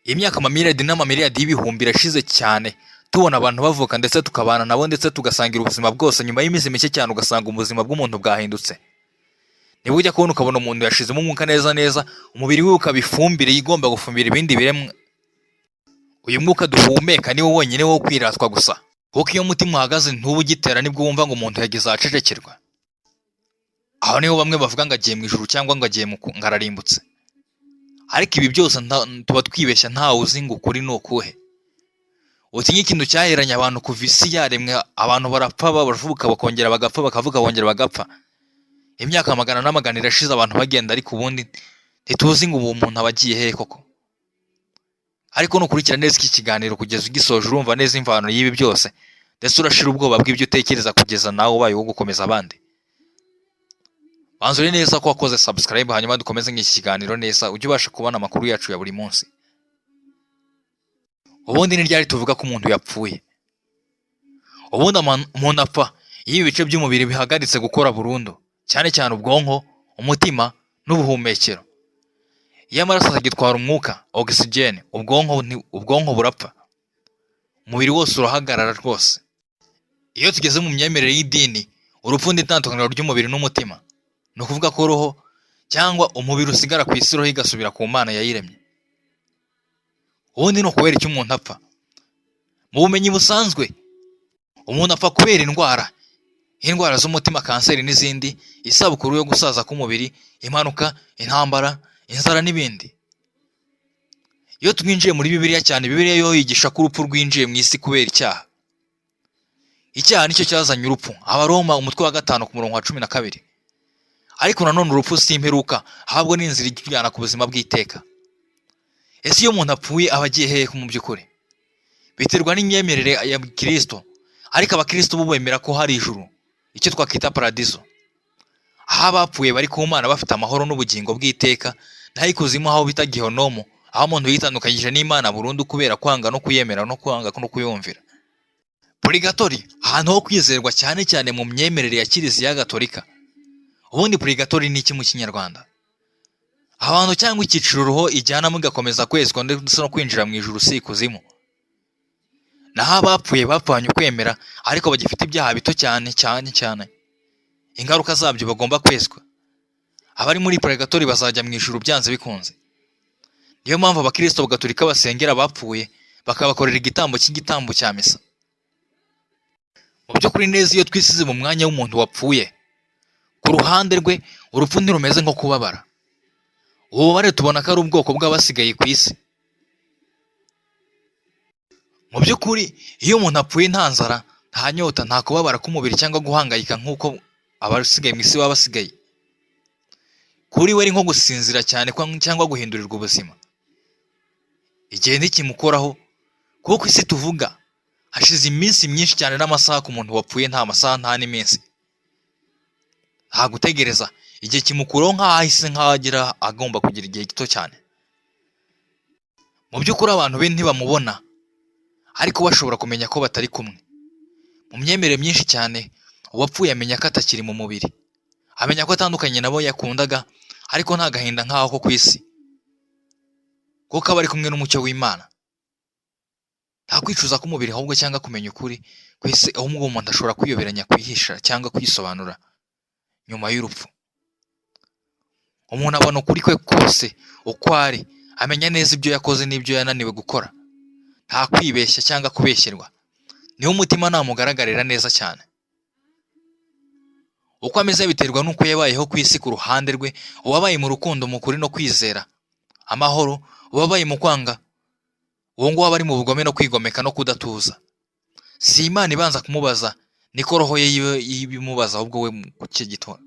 Imyaka amamiliyaridi n'amamiliyaridi y'ibihumbi irashize cyane tubona abantu bavuka ndetse tukabana nabo ndetse tugasangira ubuzima bwose, nyuma y'iminsi mike cyane ugasanga ubuzima bw'umuntu bwahindutse. Niba ujya kubona ukabona umuntu yashizemo umwuka neza neza, umubiri we ukaba ifumbire igomba gufumbira ibindi biremwa. Uyu mwuka duhumeka ni wo wonyine wo kwiratwa gusa, kuko iyo umutima uhagaze ntuba ugitera nibwo wumva ngo umuntu yagize ahacecekerwa. Aho niho bamwe bavuga ngo agiye mu ijuru cyangwa ngo agiye ngo ararimbutse. Ariko ibi byose tuba twibeshya, ntawe uzi ngo ukuri ni ukuhe. Uti nk'ikintu cyaheranye abantu kuva isi yaremwe, abantu barapfa baravuka bakongera bagapfa, bakavuka bongera bagapfa. Imyaka magana n'amagana irashize abantu bagenda, ariko ubundi ntituzi ngo ubu muntu aba agiye hehe koko. Ariko nukurikira neza iki kiganiro kugeza ugisoje urumva neza imvano y'ibi byose, ndetse urashira ubwoba bw'ibyo utekereza kugeza nawe ubaye wo gukomeza abandi. Banzure neza ko wakoze subscribe, hanyuma dukomeze nk'iki kiganiro neza ujye ubasha kubona amakuru yacu ya buri munsi. Ubundi ni ryari tuvuga ko umuntu yapfuye? Ubundi umuntu apfa iyo ibice by'umubiri bihagaritse gukora burundu, cyane cyane ubwonko, umutima n'ubuhumekero. Iyo amaraso atagitwara umwuka oxygen, ubwonko burapfa, umubiri wose urahagarara rwose. Iyo tugeze mu myemerere y'idini, urupfu n'itandukaniro ry'umubiri n'umutima, ni ukuvuga ko roho cyangwa umubiri usigara ku isi, roho igasubira ku Mana yayiremye. Ubundi ni ukubera icyo umuntu apfa? Mu bumenyi busanzwe, umuntu apfa kubera indwara z'umutima, kanseri n'izindi, isabukuru yo gusaza k'umubiri, impanuka, intambara, inzara n'ibindi. Iyo twinjiye muri Bibiliya cyane, Bibiliya yo yigisha ko urupfu rwinjiye mu isi kubera icyaha. Icyaha nicyo cyazanye urupfu, Abaroma umutwe wa 5 ku murongo wa 12. Ariko nanone urupfu si imperuka, ahubwo ni inzira ijyana ku buzima bw'iteka. Ese iyo umuntu apfuye aba agiye hehe mu by'ukuri? Biterwa n'imyemerere ya Kristo, ariko abakristo bo bemera ko hari ijuru, icyo twakita paradizo, aho abapfuye bari ku Mana bafite amahoro n'ubugingo bw'iteka, naho ikuzimu aho bita Gehonomu, aho umuntu yitandukanyije n'Imana burundu kubera kwanga no kuyemera no kwanga no kuyumvira. Purigatori, ahantu ho kwizerwa cyane cyane mu myemerere ya Kiliziya Gatolika. Ubundi purigatori ni iki mu Kinyarwanda? Abantu cyangwa icyiciro roho ijyanamo igakomeza kwezwa ndetse no kwinjira mu ijuru, si ikuzimu. Naho abapfuye bapfanye ukwemera, ariko bagifite ibyaha bito cyane. Ingaruka zabyo bagomba kwezwa. Abari muri purigatori bazajya mu ijuru byanze bikunze. Niyo mpamvu abakristo Gatolika basengera abapfuye, bakabakorera igitambo cya misa. Mu by'ukuri neza, iyo twisize mu mwanya w'umuntu wapfuye, ku ruhande rwe urupfu ntirumeze nko kubabara. Ububabare tubona ko ari ubwoko bw'abasigaye ku isi. Mu by'ukuri iyo umuntu apfuye nta nzara, nta nyota, nta kubabara k'umubiri cyangwa guhangayika nk'uko abasigaye mu isi baba basigaye. Kuri we ari nko gusinzira cyane cyangwa guhindurirwa ubuzima. Igihe ntikimukoraho, kuko isi tuvuga hashize iminsi myinshi cyane n'amasaha. Ku muntu wapfuye nta masaha nta n'iminsi, nta gutegereza. Igihe kimukuraho nk'aho ahise, nk'aho agira agomba kugira igihe gito cyane. Mu by'ukuri abantu be ntibamubona, ariko bashobora kumenya ko batari kumwe. Mu myemerere myinshi cyane, uwapfuye amenya ko atakiri mu mubiri, amenya ko atandukanye nabo yakundaga, ariko nta gahinda nk'aho ko ku isi, kuko aba ari kumwe n'umucyo w'Imana. Nta kwicuza k'umubiri ahubwo cyangwa kumenya ukuri ku isi, ahubwo umuntu ashobora kwiyoberanya, kwihisha cyangwa kwisobanura nyuma y'urupfu. Umuntu abona ukuri kwe kose uko ari, amenya neza ibyo yakoze n'ibyo yananiwe gukora, nta kwibeshya cyangwa kubeshyerwa. Niho umutima namugaragarira neza cyane. Uko ameze biterwa n'uko yabayeho ku isi. Ku ruhande rwe, uwabaye mu rukundo, mu kuri no kwizera, amahoro, uwabaye mu kwanga, uwo nguwo aba ari mu bugome no kwigomeka no kudatuza. Si Imana ibanza kumubaza, niko roho ye yibimubaza, ahubwo we ku cye gito.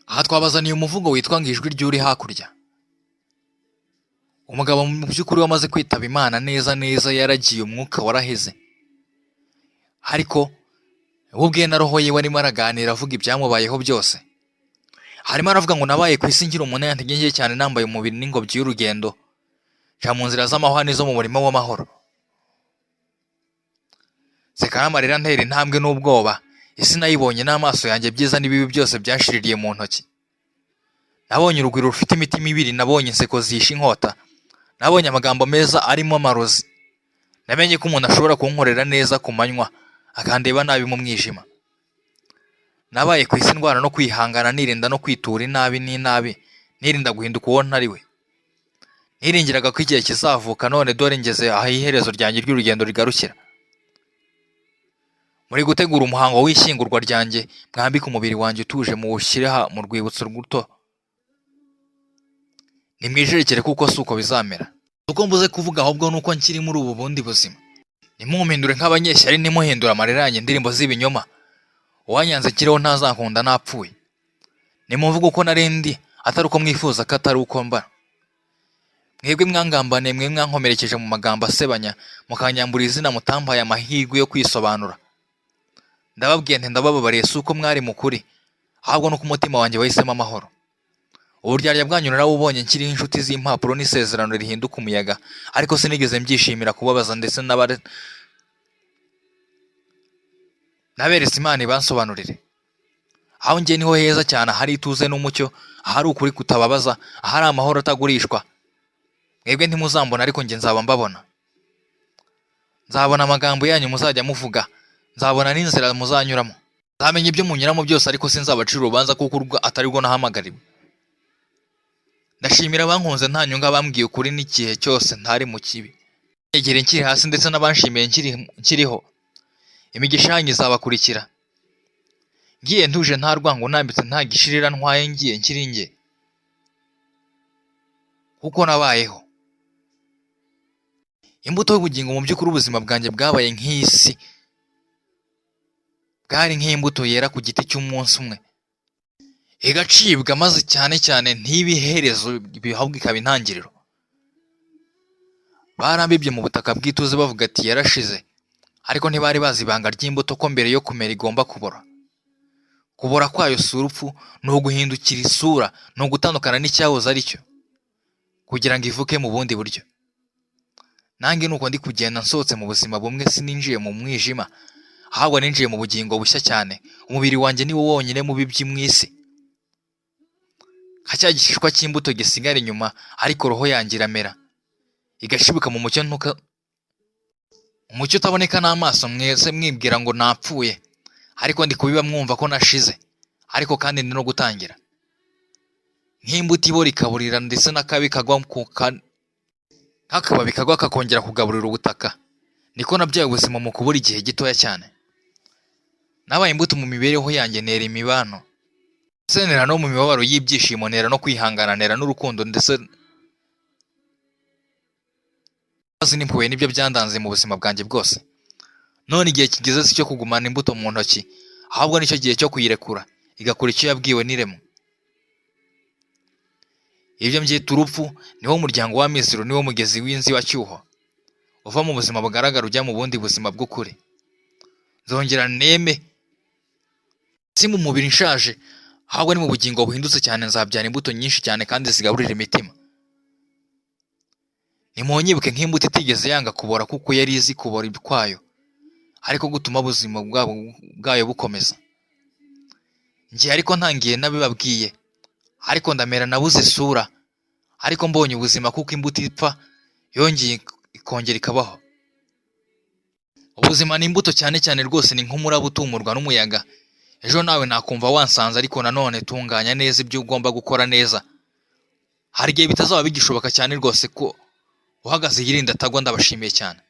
Aha twabazaniye umuvugo witwa ngo ijwi ry'uri hakurya. Umugabo mu by'ukuri wamaze kwitaba Imana neza, yaragiye, umwuka waraheze, ariko we ubwe na roho ye warimo araganira, avuga ibyamubayeho byose. Harimo aravuga ngo nabaye ku isi ngira umunyantege nke cyane, nambaye umubiri n'ingobyi y'urugendo, nca mu nzira z'amahwa n'izo mu murima w'amahoro. Sekara amarira ntera intambwe n'ubwoba, isi nayibonye n'amaso yanjye, byiza n'ibibi byose byashiririye mu ntoki. Nabonye urugwiro rufite imitima ibiri, nabonye inseko zisha inkota, Nabonye amagambo meza arimo amarozi. Namenye ko umuntu ashobora kunkorera neza ku manywa akandeba nabi mu mwijima. Nabaye ku isi ndwara no kwihangana, nirinda no kwitura inabi n'inabi, nirinda guhinduka uwo ntari we. Niringiraga ko igihe kizavuka, none dore ngeze aho iherezo ryanjye ry'urugendo rigarukira. Muri gutegura umuhango w'ishyingurwa ryanjye, mwambike umubiri wanjye utuje muwushyire mu rwibutso ruto. Nimwijerekere kuko si uko bizamera. Uko mbuze kuvuga ahubwo nuko nkiri muri ubu bundi buzima. Nimumpindure nk'abanyeshyari, nimuhindura amarira yanjye indirimbo z'ibinyoma. Uwanyanze kiriho ntazankunda napfuye. Nimuvuga uko narindi, atari uko mwifuza ko atari uko mba. Mwebwe mwangambane, mwe mwankomerekeje mu magambo asebanya, mukanyambura izina mutampaye amahirwe yo kwisobanura. Ndababwiye nti ndabababariye, si uko mwari mukuri, ahubwo nuko umutima wanjye wahisemo amahoro. Uburyarya bwanyu narabubonye nkiriho inshuti z'impapuro n'isezerano rihinduka umuyaga, ariko sinigeze mbyishimira kubabaza, ndetse naberetse Imana ibansobanurire. Aho njye niho heza cyane, ahari ituze n'umucyo, ahari ukuri kutababaza, ahari amahoro atagurishwa. Mwebwe ntimuzambona, ariko njye nzaba mbabona. Nzabona amagambo yanyu muzajya muvuga, nzabona n'inzira muzanyuramo. Nzamenya ibyo munyuramo byose, ariko sinzabacira urubanza kuko urwo atari rwo nahamagariwe. Ndashimira abankunze nta nyunga, bambwiye ukuri n'igihe cyose ntari mu kibi. Negere nkiri hasi, ndetse n'abanshimiye nkiriho. Imigisha yanyu izabakurikira. Ngiye ntuje nta rwango, nambitse nta gishirira ntwaye, ngiye nkiri nge. Kuko nabayeho. Imbuto y'ubugingo, mu by'ukuri ubuzima bwanjye bwabaye nk'isi. Bwari nk'imbuto yera ku giti cy'umunsi umwe, igacibwa maze cyane cyane ntibiherezo bihabwa ikaba intangiriro. Barambibye mu butaka bw'ituze bavuga ati yarashize, ariko ntibari bazi ibanga ry'imbuto ko mbere yo kumera igomba kubora. Kubora kwayo si urupfu, ni uguhindukira isura, ni ugutandukana n'icyahoze ari cyo, kugira ngo ivuke mu bundi buryo. Nange nuko ndi kugenda nsohotse mu buzima bumwe, sininjiye mu mwijima, ahubwo ninjiye mu bugingo bushya cyane. Umubiri wanjye ni wo wonyine mubi by'imwisi. Cya gishishwa cy'imbuto gisigara inyuma, ariko roho yanjye iramera, igashibuka mu mucyo umucyo utaboneka n'amaso. Mwese mwibwira ngo napfuye, ariko ndi kubiba mwumva ko nashize, ariko kandi ndi no gutangira. Nk'imbuto ibora ikaburira, ndetse n'akabi kagwa nk'akababi kagwa kakongera kugaburira ubutaka, niko nabyaye ubuzima mu kubura igihe gitoya cyane. Nabaye imbuto mu mibereho yanjye, nera imibano, ndetse nera no mu mibabaro y'ibyishimo, nera no kwihangana, nera n'urukundo, ndetse n'impuhwe. Nibyo byandanze mu buzima bwanjye bwose. None igihe kigeze si cyo kugumana imbuto mu ntoki, ahubwo nicyo gihe cyo kuyirekura igakora icyo yabwiwe n'irema. Ibyo mbyita urupfu. Niwo muryango wa Misiri, niwo mugezi w'inzibacyuho, uva mu buzima bugaragara ujya mu bundi buzima bw'ukuri. Nzongera neme, si mu mubiri nshaje, ahubwo ni mu bugingo buhindutse cyane. Nzabyara imbuto nyinshi cyane kandi zigaburira imitima. Nimunyibuke nk'imbuto itigeze yanga kubora, kuko yari izi kubora kwayo, ariko gutuma ubuzima bwayo bukomeza. Njye ariko ntangiye nabibabwiye, ariko ndamera nabuze isura, ariko mbonye ubuzima, kuko imbuto ipfa yongeye ikongera ikabaho. Ubuzima ni imbuto cyane cyane rwose, ni nk'umuraba utumurwa n'umuyaga. Ejo nawe nakumva wansanze, ariko nanone tunganya neza ibyo ugomba gukora neza. Hari igihe bitazaba bigishoboka cyane rwose ko uhagaze yirinda atagwa. Ndabashimiye cyane.